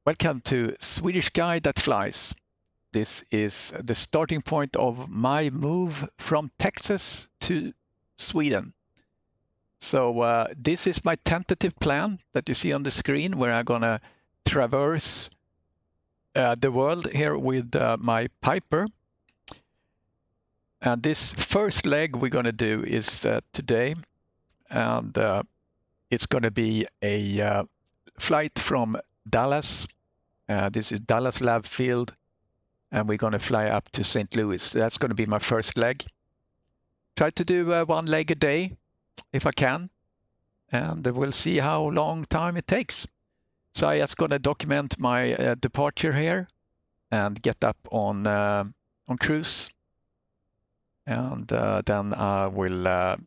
Welcome to Swedish Guy That Flies. This is the starting point of my move from Texas to Sweden. So this is my tentative plan that you see on the screen, where I'm gonna traverse the world here with my Piper. And this first leg we're gonna do is today, and it's gonna be a flight from Dallas. This is Dallas Lab Field, and we're going to fly up to St. Louis. That's going to be my first leg. Try to do one leg a day if I can, and we'll see how long time it takes. So I'm just going to document my departure here and get up on cruise, and then I will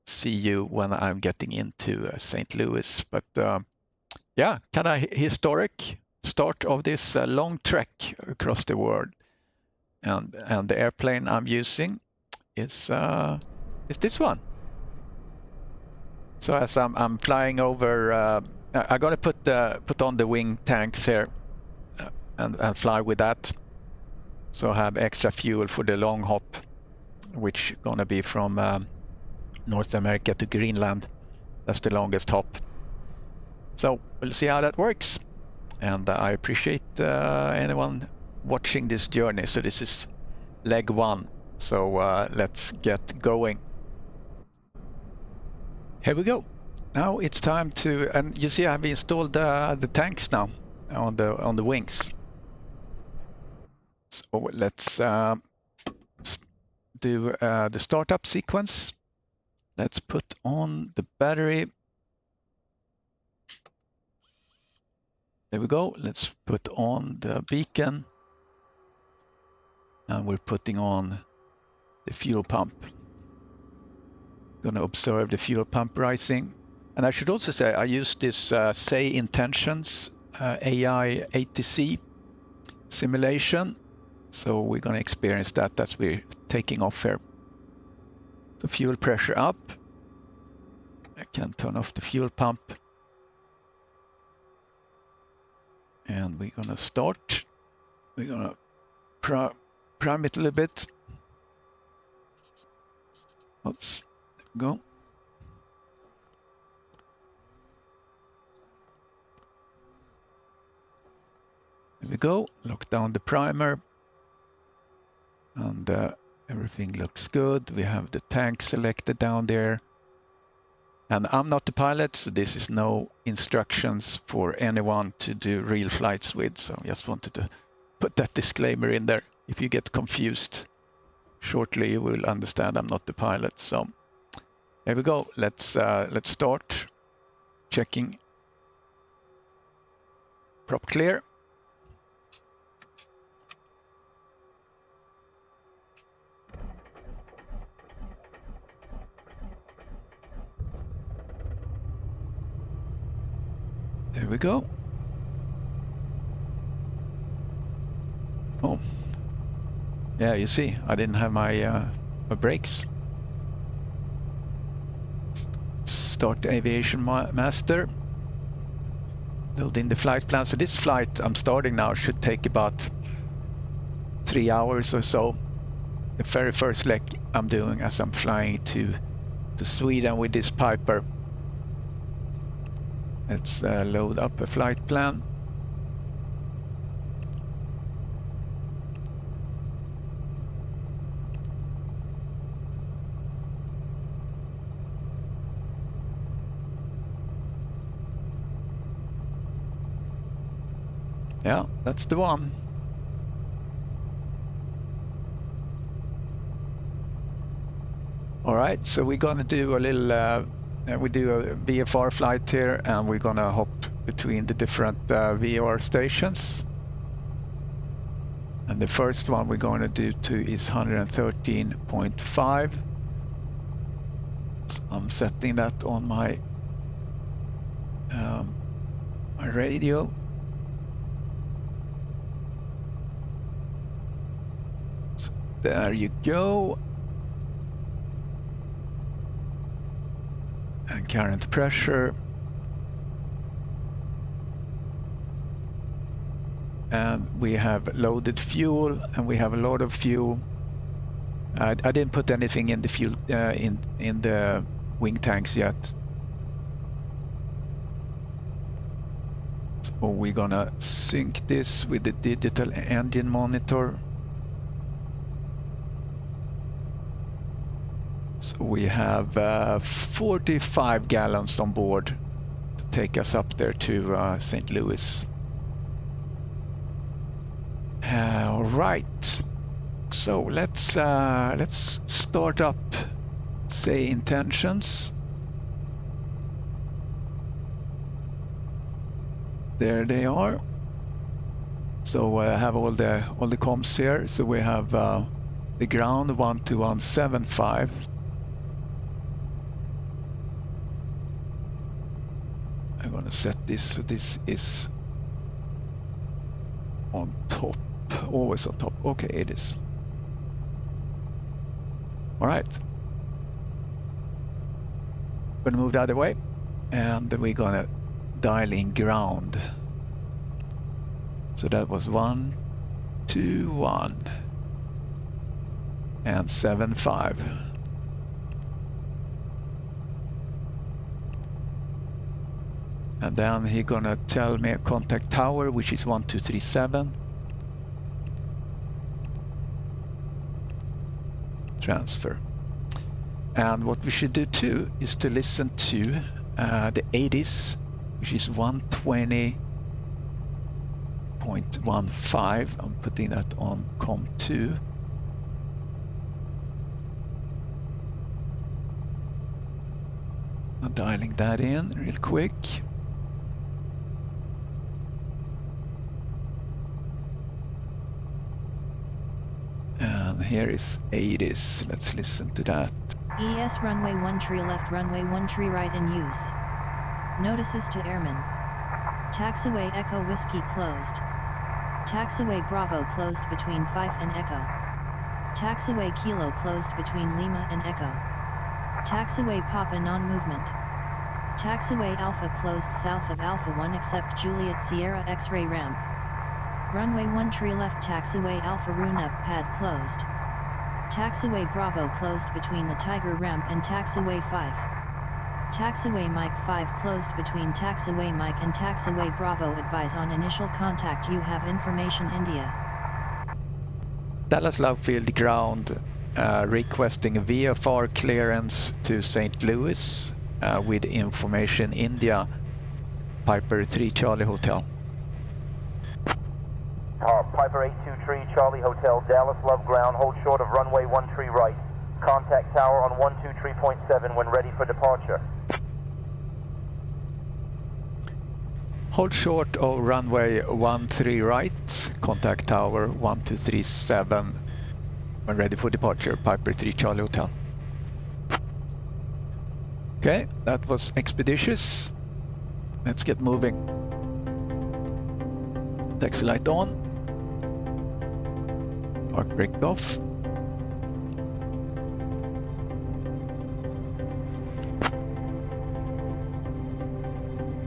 see you when I'm getting into St. Louis. But yeah, kind of historic start of this long trek across the world, and the airplane I'm using is this one. So as I'm flying over, I'm gonna put on the wing tanks here and fly with that, so I have extra fuel for the long hop, which gonna be from North America to Greenland. That's the longest hop. So we'll see how that works. And I appreciate anyone watching this journey. So this is leg one. So let's get going. Here we go. Now it's time to, and you see I've installed the tanks now on the wings. So let's do the startup sequence. Let's put on the battery. There we go. Let's put on the beacon, and we're putting on the fuel pump. Going to observe the fuel pump rising. And I should also say I use this SayIntentionsAI ATC simulation. So we're going to experience that as we're taking off here. So fuel pressure up. I can turn off the fuel pump. And we're gonna start. We're gonna prime it a little bit. Oops, there we go. There we go. Lock down the primer, and everything looks good. We have the tank selected down there. And I'm not the pilot, so this is no instructions for anyone to do real flights with. So I just wanted to put that disclaimer in there. If you get confused shortly, you will understand I'm not the pilot. So there we go. Let's start checking. Prop clear. There we go. Oh, yeah, you see, I didn't have my brakes. Start the aviation master. Load in the flight plan. So this flight I'm starting now should take about 3 hours or so. The very first leg I'm doing as I'm flying to Sweden with this Piper. Let's load up a flight plan. Yeah, that's the one. All right, so we're gonna do a little we do a VFR flight here, and we're gonna hop between the different VFR stations. And the first one we're going to do is 113.5. So I'm setting that on my my radio. So there you go. And current pressure. and we have loaded fuel, and we have a lot of fuel. I didn't put anything in the fuel in the wing tanks yet. So we're gonna sync this with the digital engine monitor. So we have 45 gallons on board to take us up there to St. Louis. All right. So let's start up SayIntentions. There they are. So I have all the comms here. So we have the ground 12175. I'm gonna set this so this is on top, always on top. Okay, it is. All right. Gonna move the other way, and we're gonna dial in ground. So that was 121 and 75. And then he's gonna tell me contact tower, which is 1237. Transfer. And what we should do too is to listen to the ATIS, which is 120.15. I'm putting that on COM2. I'm dialing that in real quick. And here is ATIS. Let's listen to that. ES runway 1 tree left, runway 1 tree right in use. Notices to airmen. Taxiway Echo Whiskey closed. Taxiway Bravo closed between Fife and Echo. Taxiway Kilo closed between Lima and Echo. Taxiway Papa non-movement. Taxiway Alpha closed south of Alpha 1 except Juliet Sierra X-ray ramp. Runway 1 tree left, taxiway Alpha Runa pad closed. Taxiway Bravo closed between the Tiger ramp and taxiway 5. Taxiway Mike 5 closed between taxiway Mike and taxiway Bravo. Advise on initial contact. You have information, India. Dallas Love Field ground requesting VFR clearance to St. Louis with information India, Piper 3 Charlie Hotel. Piper 823 Charlie Hotel, Dallas Love ground, hold short of runway 1 tree right. Contact tower on 123.7 when ready for departure. Hold short of runway 13 right, contact tower 1237 when ready for departure, Piper 3 Charlie Hotel. Okay, that was expeditious. Let's get moving. Taxi light on. Park brake off.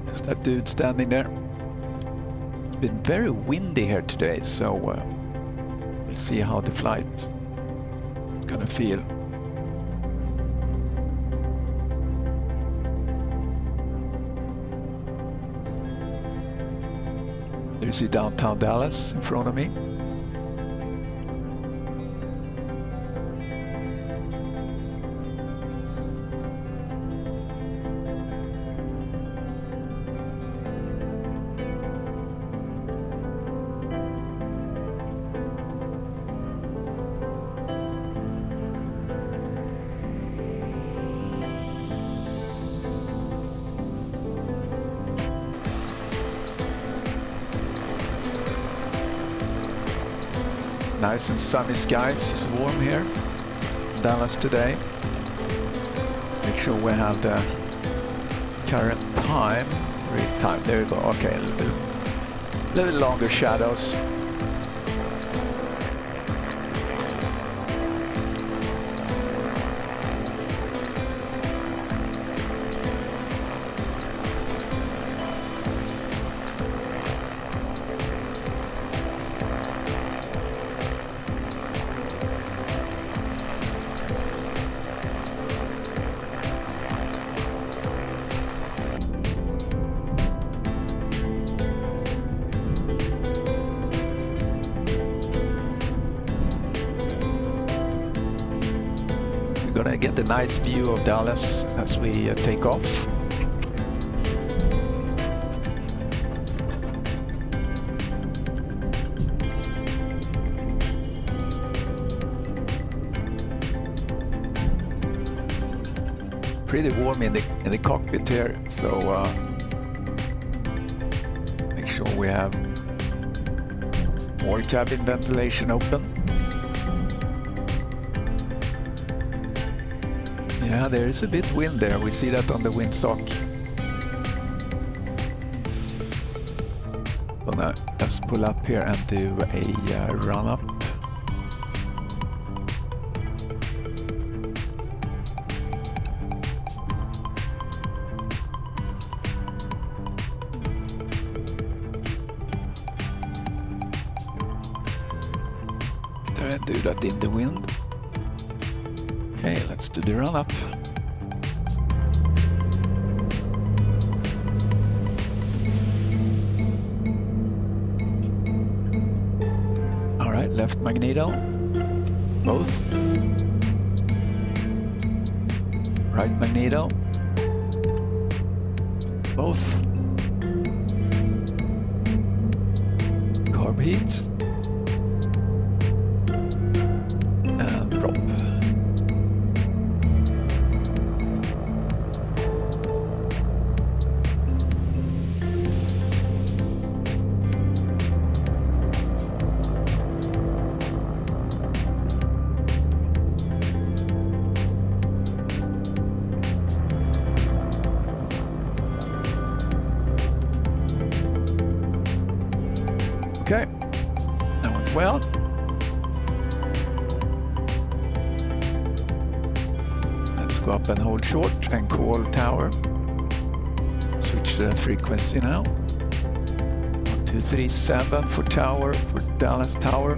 There's that dude standing there. It's been very windy here today, so we'll see how the flight is gonna feel. There you see downtown Dallas in front of me. Nice and sunny skies. It's warm here in Dallas today. Make sure we have the current time, real time. There we go. Okay, a little longer shadows. nice view of Dallas as we take off. Pretty warm in the cockpit here, so make sure we have all cabin ventilation open. Yeah, there is a bit wind there. We see that on the windsock. Gonna just pull up here and do a run up. Try and do that in the wind. Okay, let's do the run up. All right, left magneto, both. Right magneto, both. Carb heat. And prop. Okay, that went well. Let's go up and hold short and call tower. Switch to that frequency now. 1237 for tower, for Dallas tower.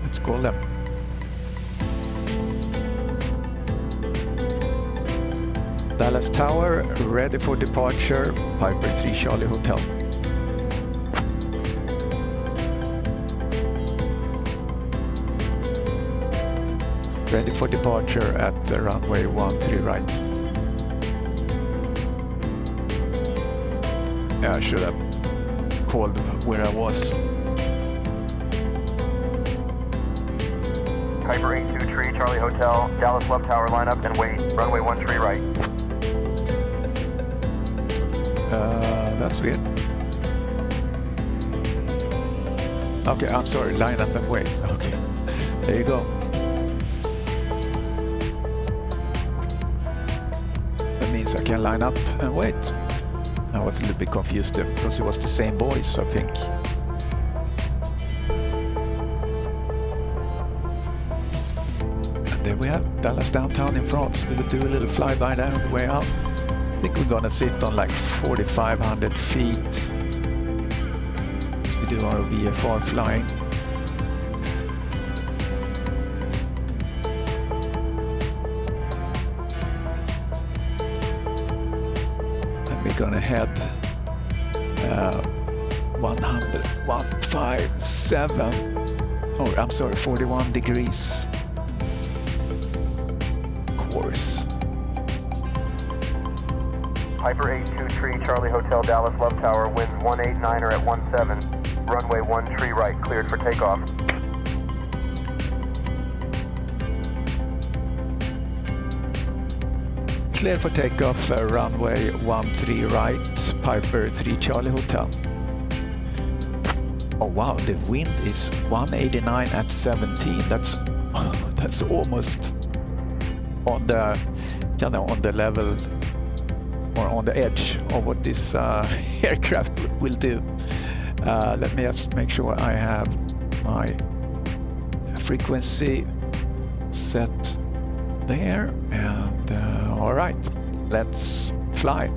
Let's call them. Dallas Tower, ready for departure, Piper 3 Charlie Hotel. Ready for departure at runway 13 right. Yeah, I should have called where I was. Piper 823 Charlie Hotel, Dallas Love Tower, line up and wait, runway 13 right. That's weird. Okay, I'm sorry, line up and wait. Okay, there you go. That means I can line up and wait. I was a little bit confused there because it was the same voice, I think. And there we have Dallas downtown in France. We'll do a little flyby there on the way out. I think we're gonna sit on like 4,500 feet as we do our VFR flying. And we're gonna head 157. Oh, I'm sorry, 41 degrees course. Piper 823 Charlie Hotel, Dallas Love Tower, winds 189er at 17, runway 13 right, cleared for takeoff. Cleared for takeoff, runway 13 right, Piper 3 Charlie Hotel. Oh wow, the wind is 189 at 17. That's almost on the on the level or on the edge of what this aircraft will do. Let me just make sure I have my frequency set there, and all right, let's fly.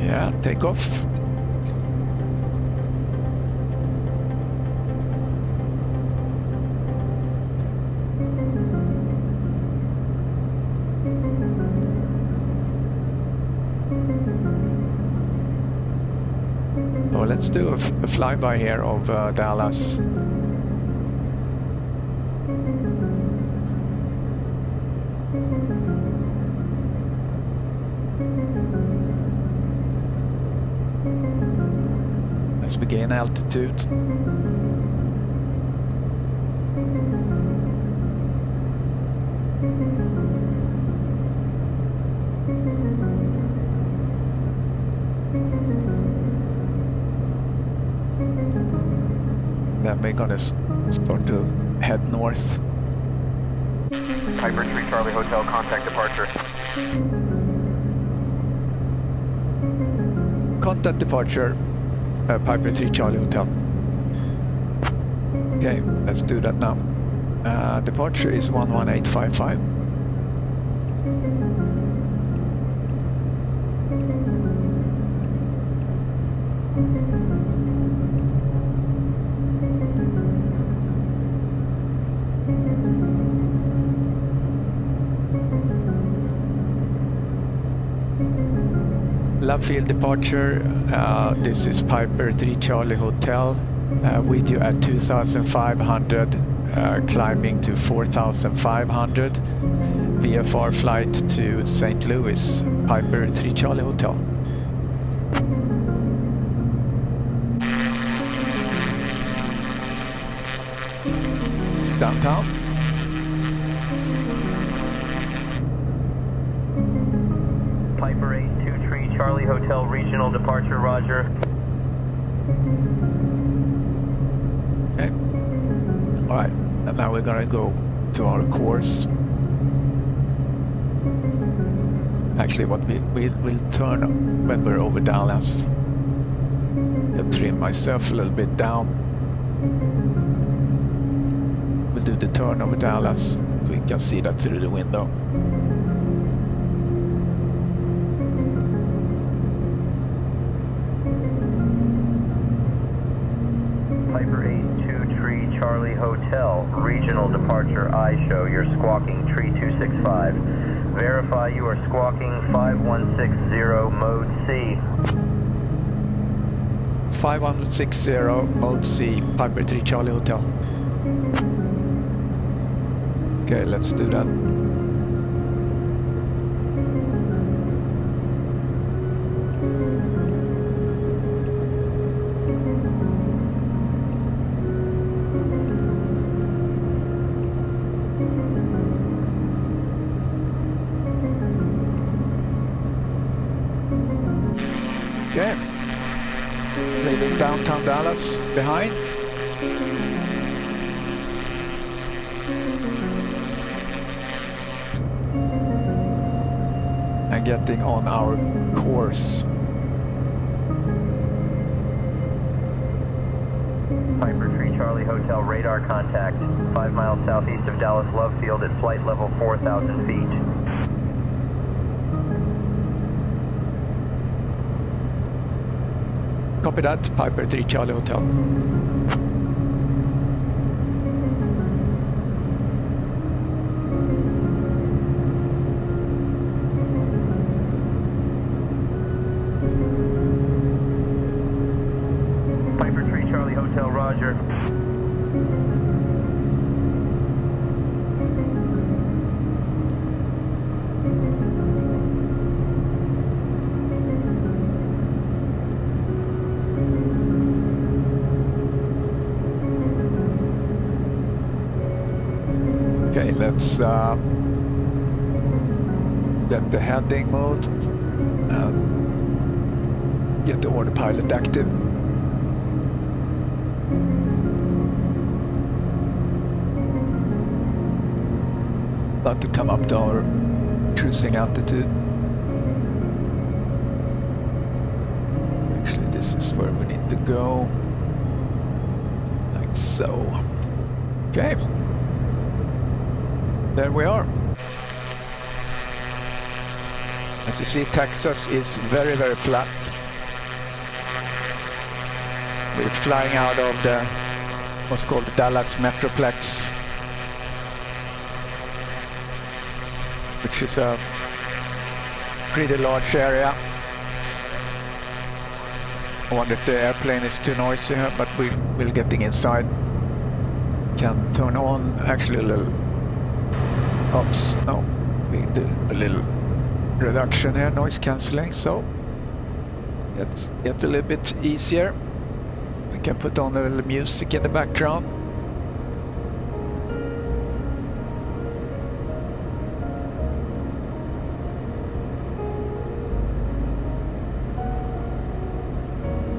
Yeah, takeoff. do a flyby here of Dallas. Let's begin altitude. Then we're gonna start to head north. Piper 3 Charlie Hotel, contact departure. Contact departure, Piper 3 Charlie Hotel. Okay, let's do that now. Departure is 11855. Love field departure, this is Piper 3 Charlie Hotel, with you at 2,500, climbing to 4,500, VFR flight to St. Louis, Piper 3 Charlie Hotel. It's downtown. Piper 823 Charlie Hotel, regional departure, roger. Okay. Alright, and now we're gonna go to our course. Actually, what we'll turn when we're over Dallas. I'll trim myself a little bit down. We'll do the turn over Dallas so we can see that through the window. Piper 823 Charlie Hotel, regional departure, ISHO, you're squawking tree 265. Verify you are squawking 5160 mode C. 5160 mode C, Piper 3 Charlie Hotel. Okay, let's do that. Okay, leaving downtown Dallas behind. And getting on our course. Piper 3 Charlie Hotel, radar contact, 5 miles southeast of Dallas Love Field at flight level 4,000 feet. Copy that, Piper 3 Charlie Hotel. Piper 3 Charlie Hotel, roger. Okay, let's get the heading mode and get the autopilot active. About to come up to our cruising altitude. Actually, this is where we need to go. Like so. Okay. There we are. As you see, Texas is very, very flat. We're flying out of the what's called the Dallas Metroplex, which is a pretty large area. I wonder if the airplane is too noisy here, but we're getting inside. Can turn on actually a little. Oops, no, we do a little reduction here, noise cancelling, so it's get a little bit easier. We can put on a little music in the background.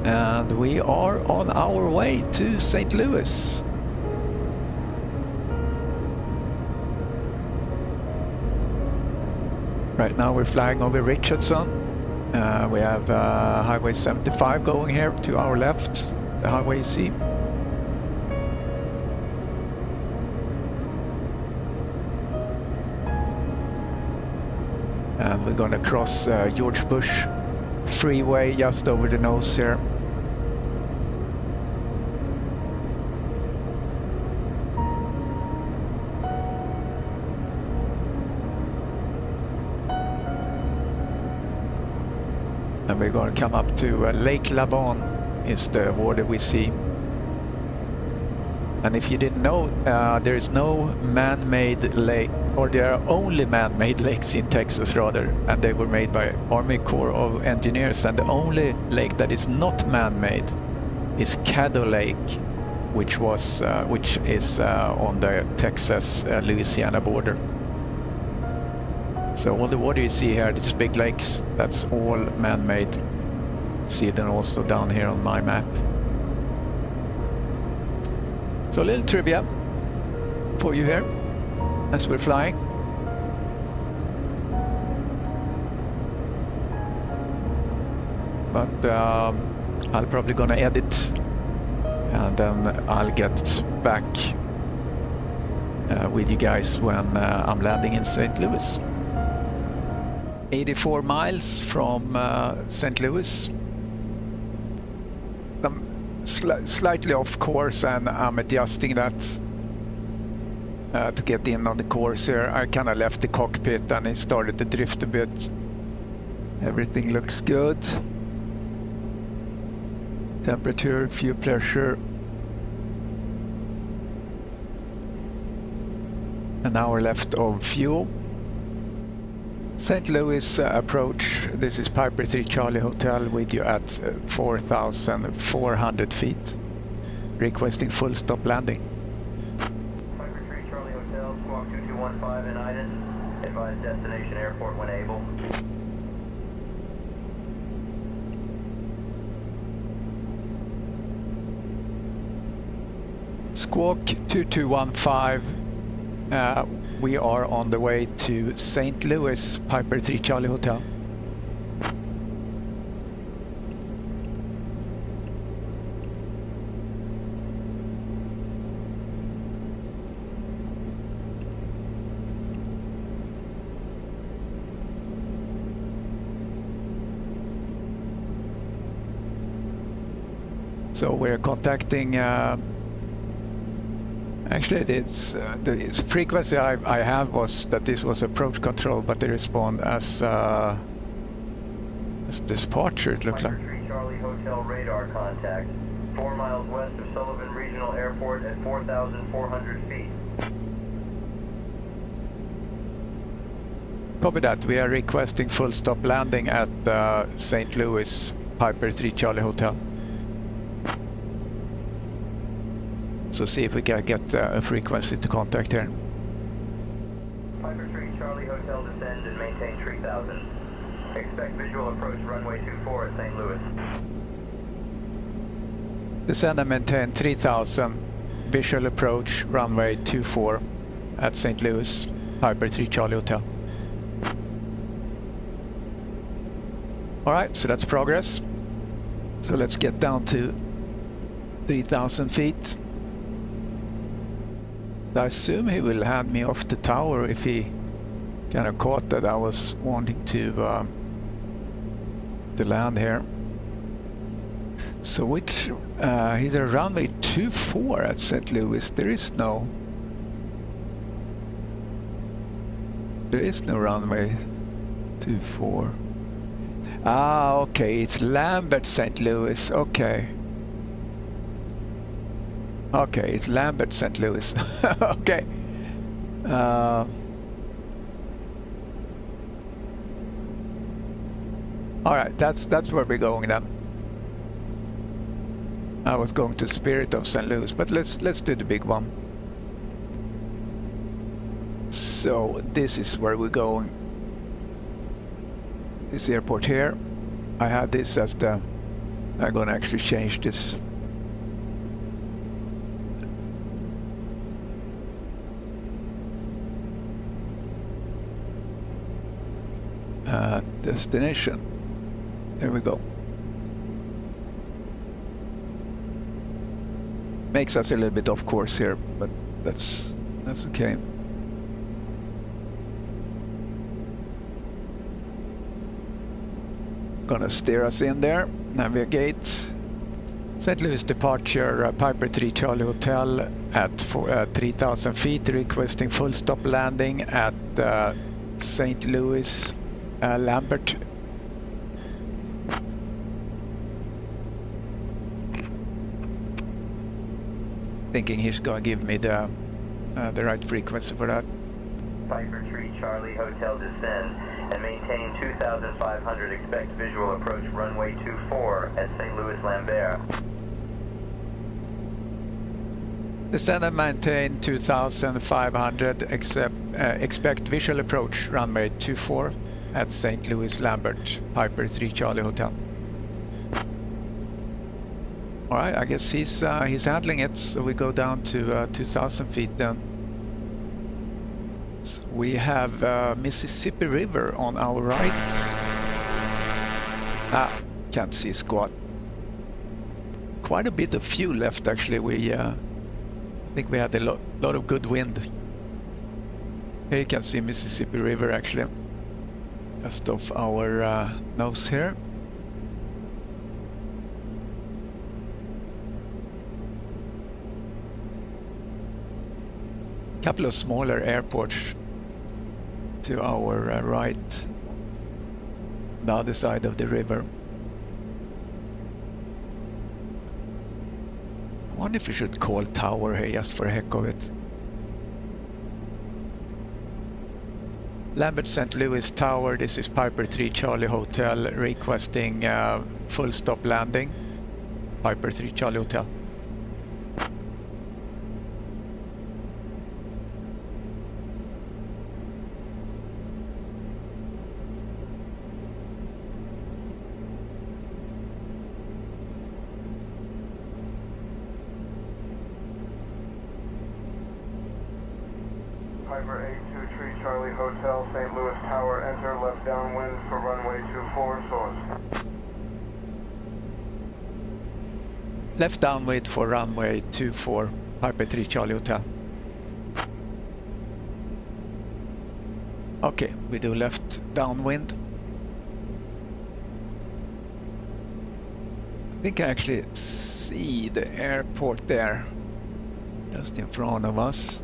And we are on our way to St. Louis. Right now we're flying over Richardson. We have Highway 75 going here to our left, the Highway C. And we're gonna cross George Bush Freeway just over the nose here. And we're going to come up to Lake Lavon is the water we see. And if you didn't know, there is no man-made lake, or there are only man-made lakes in Texas rather, and they were made by Army Corps of Engineers. And the only lake that is not man-made is KDAL Lake, which is on the Texas-Louisiana border. So all the water you see here, these big lakes, that's all man-made. See them also down here on my map. So a little trivia for you here as we're flying. But I'm probably gonna edit and then I'll get back with you guys when I'm landing in St. Louis. 84 miles from St. Louis. I'm slightly off course and I'm adjusting that to get in on the course here. I kind of left the cockpit and it started to drift a bit. Everything looks good. Temperature, fuel pressure. An hour left of fuel. St. Louis approach. This is Piper 3 Charlie Hotel with you at 4,400 feet. Requesting full stop landing. Piper 3 Charlie Hotel, squawk 2215 in ATIS. Advise destination airport when able. Squawk 2215. We are on the way to St. Louis, Piper 3 Charlie Hotel. So we're contacting actually, it's the frequency I have was that this was approach control, but they respond as departure. It looked like. 3 Charlie Hotel radar contact, 4 miles west of Sullivan Regional Airport at 4,400 feet. Copy that. We are requesting full stop landing at St. Louis, Piper 3 Charlie Hotel. So see if we can get a frequency to contact here. Piper 3 Charlie Hotel descend and maintain 3,000. Expect visual approach runway 24 at St. Louis. Descend and maintain 3,000. Visual approach runway 24 at St. Louis, Piper 3 Charlie Hotel. Alright, so that's progress. So let's get down to 3,000 feet. I assume he will hand me off the tower if he kind of caught that I was wanting to land here. So which either runway 24 at St. Louis? There is no runway 24. Ah, okay, it's Lambert St. Louis. Okay. Okay, it's Lambert St. Louis. Okay. All right, that's where we're going then. I was going to Spirit of St. Louis, but let's do the big one. So this is where we're going. This airport here. I have this as the. I'm gonna actually change this. Destination. There we go. Makes us a little bit off course here, but that's okay. Gonna steer us in there. Navigate. St. Louis departure, Piper 3 Charlie Hotel at 3,000 feet, requesting full stop landing at St. Louis Lambert. Thinking he's gonna give me the right frequency for that. Piper 3 Charlie Hotel descend and maintain 2,500. Expect visual approach runway 24 at St. Louis Lambert. Descend and maintain 2,500. Expect visual approach runway 24 at St. Louis Lambert. Piper 3 Charlie Hotel. All right, I guess he's handling it. So we go down to 2,000 feet then. So we have Mississippi River on our right. Can't see squat. Quite a bit of fuel left actually. We I think we had a lot of good wind. Here you can see Mississippi River actually. Just off our nose here. Couple of smaller airports to our right, the other side of the river. I wonder if we should call tower here just for the heck of it. Lambert St. Louis Tower, this is Piper 3 Charlie Hotel requesting full stop landing. Piper 3 Charlie Hotel. Piper 823 Charlie Hotel, St. Louis Tower, enter left downwind for runway 24 source. Left downwind for runway 24, Piper 3 Charlie Hotel. Okay, we do left downwind. I think I actually see the airport there, just in front of us.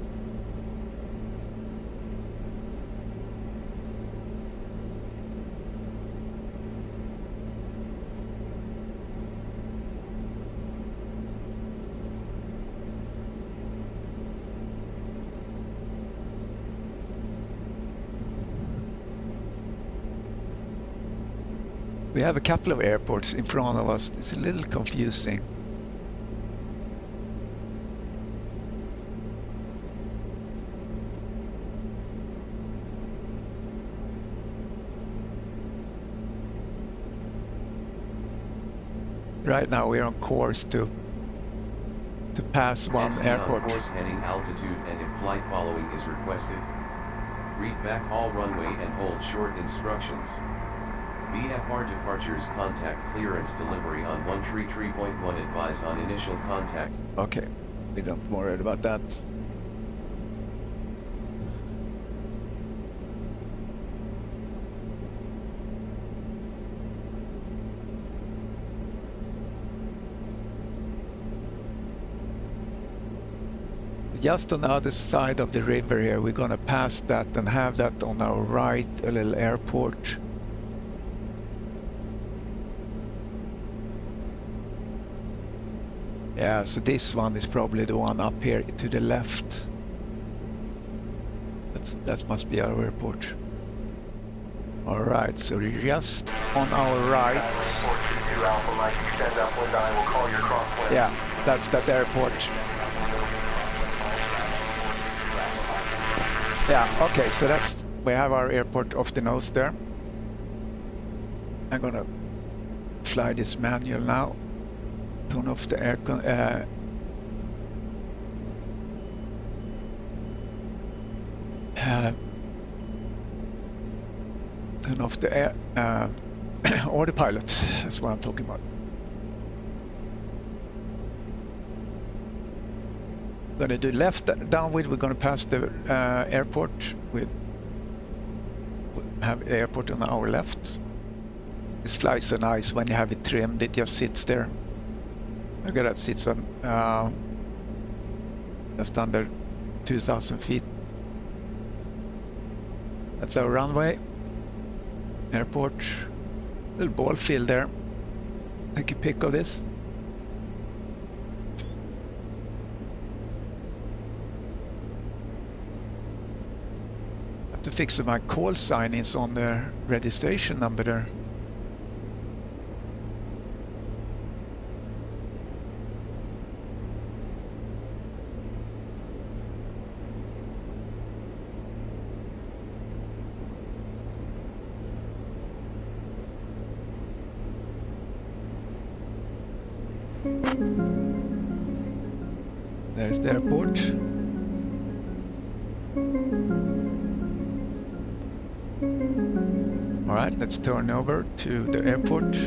We have a couple of airports in front of us. It's a little confusing. Right now we're on course to pass one airport. On course heading altitude and if flight following is requested. Read back all runway and hold short instructions. VFR departures contact clearance delivery on 133.1 advise on initial contact. Okay, we don't worry about that. Just on the other side of the river here, we're gonna pass that and have that on our right, a little airport. Yeah, so this one is probably the one up here to the left. That must be our airport. Alright, so just on our right. Yeah, that's that airport. Yeah, okay, so we have our airport off the nose there. I'm gonna fly this manual now. Turn off the aircon. Turn off the air autopilot. That's what I'm talking about. Gonna do left downwind. We're gonna pass the airport. We have the airport on our left. This flies so nice when you have it trimmed. It just sits there. Look at that, sits on just under 2,000 feet. That's our runway. Airport. Little ball field there. Take a pic of this. Have to fix my call sign is on the registration number there. There's the airport. All right, let's turn over to the airport.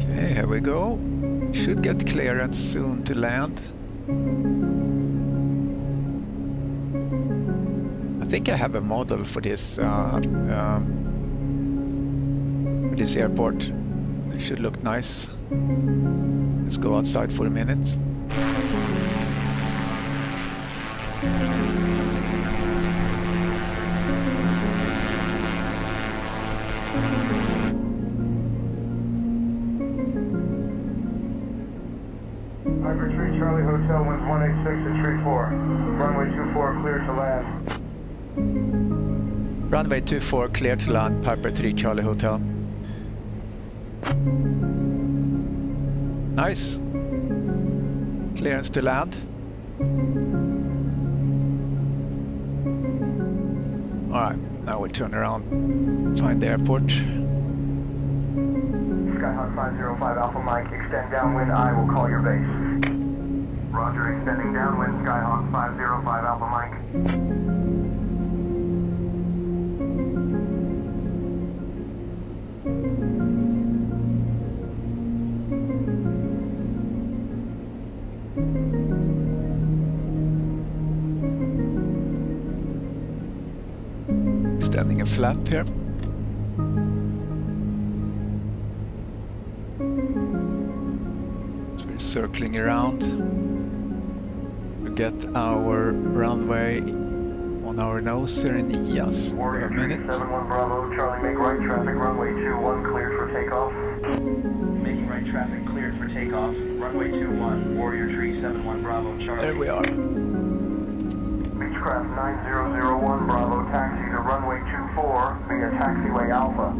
Okay, here we go. Should get clearance soon to land. I think I have a model for this airport. It should look nice. Let's go outside for a minute. Piper 3 Charlie Hotel, winds 186 at tree 4. Runway 24 clear to land. Runway 24 clear to land, Piper 3 Charlie Hotel. Nice. Clearance to land. Alright, now we turn around, find the airport. Skyhawk 505 Alpha Mike, extend downwind, I will call your base. Roger, extending downwind, Skyhawk 505 Alpha Mike. Standing a flat here. So we're circling around. We get our runway on our nose here in just a minute. 71 Bravo, Charlie, make right traffic, runway 21 cleared for takeoff. Making right traffic cleared for takeoff, runway 21, Warrior Tree 71 Bravo, Charlie. There we are. Beechcraft 9001 Bravo, taxi to runway 24 via taxiway Alpha.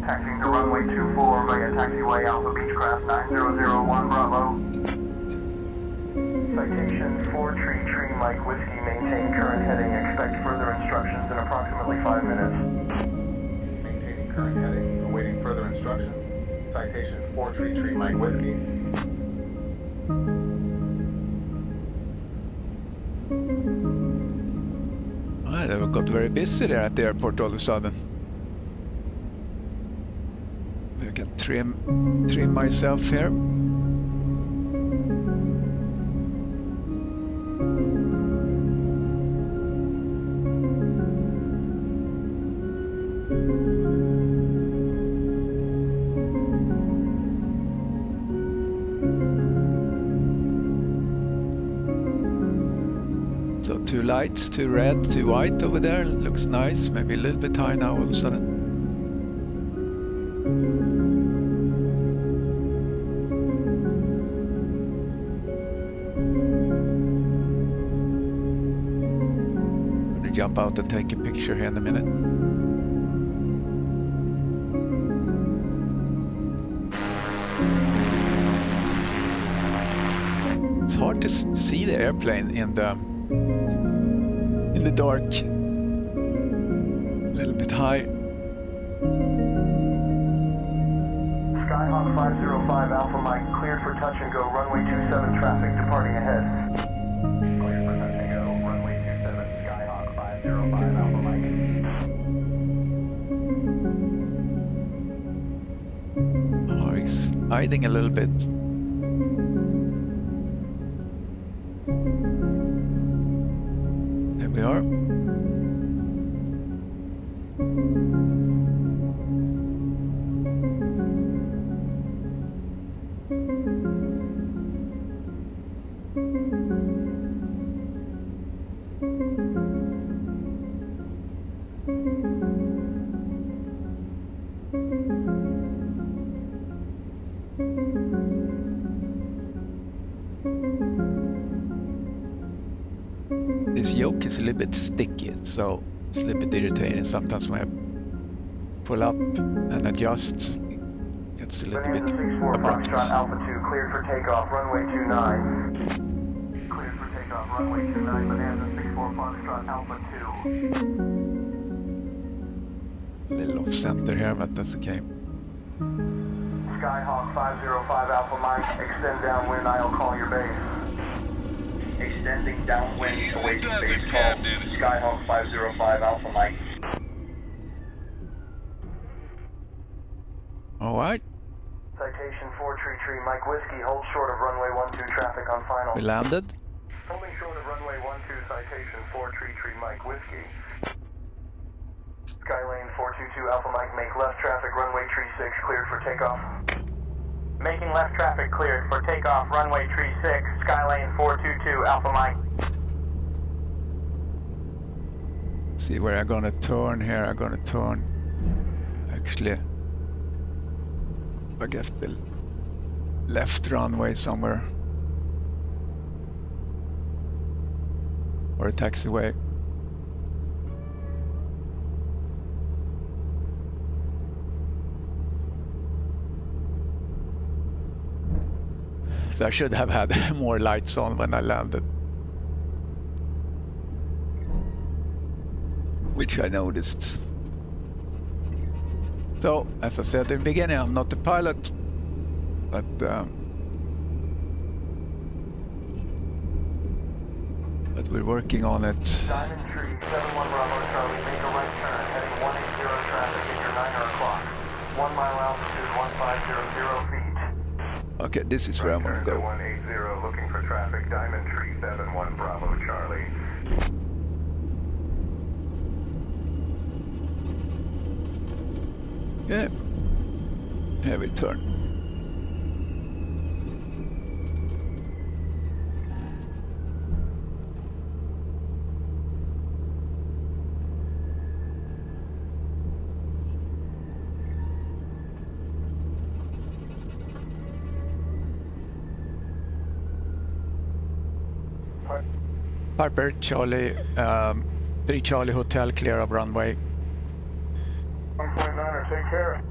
Taxiing to runway 24 via taxiway Alpha, Beechcraft 9001 Bravo. Citation 4 Tree Mike Whiskey, maintain current heading, expect further instructions in approximately 5 minutes. Maintaining current heading, awaiting further instructions. Citation 4 Tree Mike Whiskey. They got very busy there at the airport all of a sudden. I can trim myself here. So 2 lights, 2 red, 2 white over there. Looks nice. Maybe a little bit high now all of a sudden. Jump out and take a picture here in a minute. It's hard to see the airplane in the dark. A little bit high. Skyhawk 505 Alpha Mike, cleared for touch and go, runway 27 traffic departing ahead. Cleared for touch and go, runway 27, Skyhawk 505 Alpha Mike. Oh, he's hiding a little bit. There we are. This yoke is a little bit sticky, so it's a little bit irritating sometimes when I pull up and adjust. It's a little bit abrupt. Foxtrot Alpha 2, cleared for takeoff, runway 29. Cleared for takeoff, runway 29, Bonanza 64 Foxtrot Alpha 2. A little off center here, but that's okay. Skyhawk 505 Alpha Mike, extend downwind, I'll call your base. Extending downwind, awaiting base call. Skyhawk 505 Alpha Mike. Alright, Citation 4 Tree Mike Whiskey, hold short of runway 12 traffic on final. we landed. Holding short of runway 12, citation 4 Tree Mike Whiskey. Skylane 422 Alpha Mike, make left traffic, runway 36, cleared for takeoff. Making left traffic cleared for takeoff, runway 36, Skylane 422 Alpha Mike. See where I'm gonna turn here. I'm gonna turn. Actually, I guess the left runway somewhere. Or a taxiway. So I should have had more lights on when I landed. Which I noticed. So, as I said in the beginning, I'm not the pilot, but we're working on it. Diamond Tree, 71 Bravo Charlie, make a right turn, heading 180 traffic at your 9 o'clock. 1 mile altitude, 1500 feet. Okay, this is where I'm gonna go. 180, looking for traffic, Diamond Tree, 71 Bravo Charlie. Yeah, heavy turn. Piper, Charlie, 3 Charlie Hotel, clear of runway. 1.9er, take care.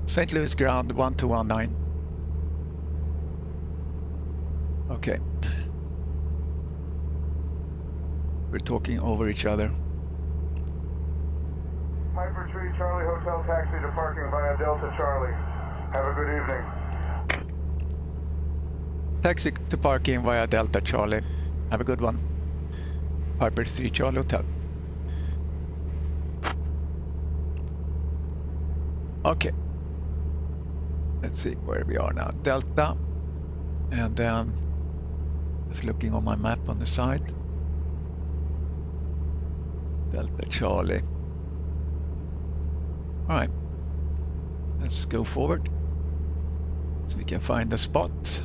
St. Louis ground 1219. Okay. We're talking over each other. Piper 3 Charlie Hotel taxi to parking via Delta Charlie. Have a good evening. Taxi to parking via Delta Charlie. Have a good one. Piper 3 Charlie Hotel. Okay. Let's see where we are now. Delta. And then just looking on my map on the side. Delta Charlie. Alright. Let's go forward. So we can find the spot.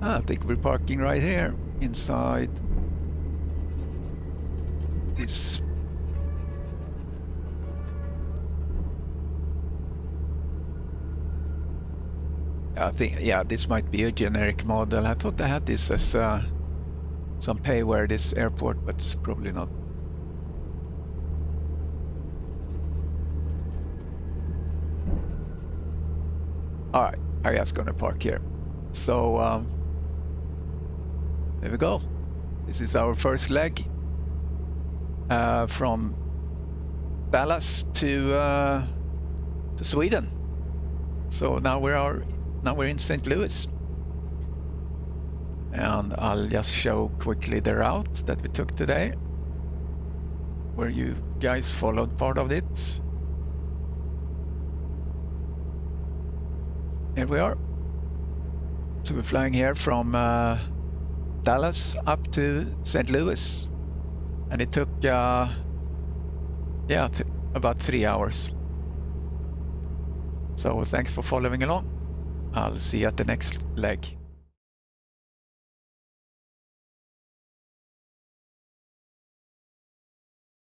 I think we're parking right here inside this. I think, yeah, this might be a generic model. I thought I had this as some payware, this airport, but it's probably not. Alright, I just gonna park here. So there we go. This is our first leg from Dallas to Sweden. So now we're in St. Louis, and I'll just show quickly the route that we took today, where you guys followed part of it. Here we are. So we're flying here from Dallas up to St. Louis, and it took about 3 hours. So thanks for following along. I'll see you at the next leg.